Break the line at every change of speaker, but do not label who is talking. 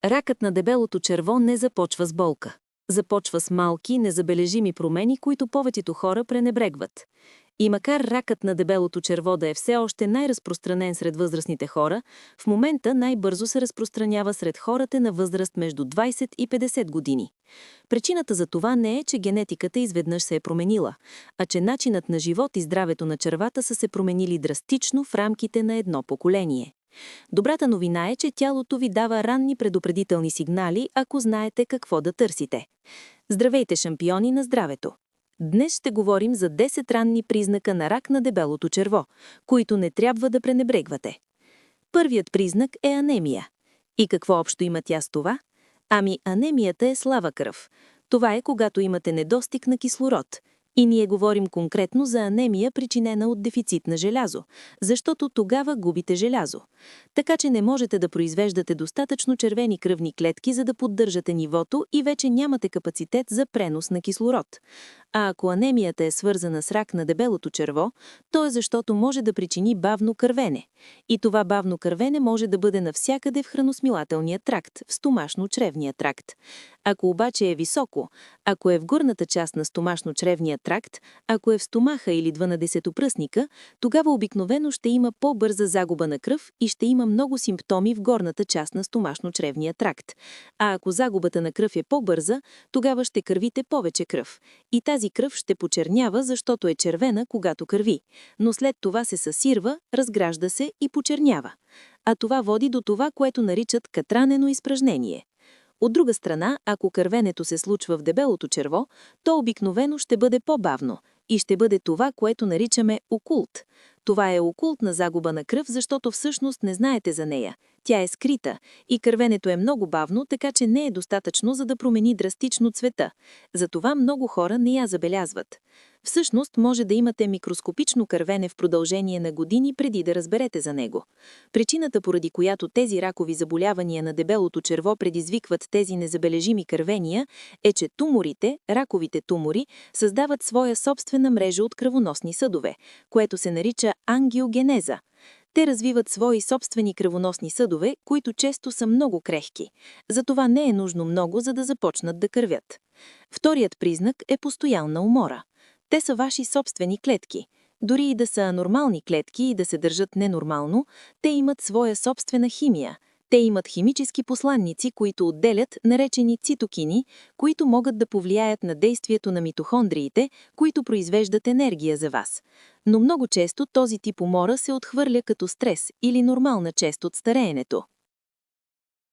Ракът на дебелото черво не започва с болка. Започва с малки, незабележими промени, които повечето хора пренебрегват. И макар ракът на дебелото черво да е все още най-разпространен сред възрастните хора, в момента най-бързо се разпространява сред хората на възраст между 20 и 50 години. Причината за това не е, че генетиката изведнъж се е променила, а че начинът на живот и здравето на червата са се променили драстично в рамките на едно поколение. Добрата новина е, че тялото ви дава ранни предупредителни сигнали, ако знаете какво да търсите. Здравейте, шампиони на здравето! Днес ще говорим за 10 ранни признака на рак на дебелото черво, които не трябва да пренебрегвате. Първият признак е анемия. И какво общо има тя с това? Ами анемията е слаба кръв. Това е когато имате недостиг на кислород. И ние говорим конкретно за анемия, причинена от дефицит на желязо, защото тогава губите желязо. Така че не можете да произвеждате достатъчно червени кръвни клетки, за да поддържате нивото и вече нямате капацитет за пренос на кислород. А ако анемията е свързана с рак на дебелото черво, то е защото може да причини бавно кървене. И това бавно кървене може да бъде навсякъде в храносмилателния тракт, в стомашно-чревния тракт. Ако обаче е високо, ако е в горната част на стомашно-чревния тракт, ако е в стомаха или 12-пръстника, тогава обикновено ще има по-бърза загуба на кръв и ще има много симптоми в горната част на стомашно-чревния тракт. А ако загубата на кръв е по-бърза, тогава ще кървите повече кръв. И тази кръв ще почернява, защото е червена, когато кърви, но след това се съсирва, разгражда се и почернява. А това води до това, което наричат катранено изпражнение. От друга страна, ако кървенето се случва в дебелото черво, то обикновено ще бъде по-бавно и ще бъде това, което наричаме окулт. Това е окултна загуба на кръв, защото всъщност не знаете за нея. Тя е скрита и кървенето е много бавно, така че не е достатъчно, за да промени драстично цвета. Затова много хора не я забелязват. Всъщност може да имате микроскопично кървене в продължение на години преди да разберете за него. Причината, поради която тези ракови заболявания на дебелото черво предизвикват тези незабележими кървения, е, че туморите, раковите тумори, създават своя собствена мрежа от кръвоносни съдове, което се нарича ангиогенеза. Те развиват свои собствени кръвоносни съдове, които често са много крехки. Затова не е нужно много, за да започнат да кървят. Вторият признак е постоянна умора. Те са ваши собствени клетки. Дори и да са анормални клетки и да се държат ненормално, те имат своя собствена химия. Те имат химически посланници, които отделят, наречени цитокини, които могат да повлияят на действието на митохондриите, които произвеждат енергия за вас. Но много често този тип умора се отхвърля като стрес или нормална част от стареенето.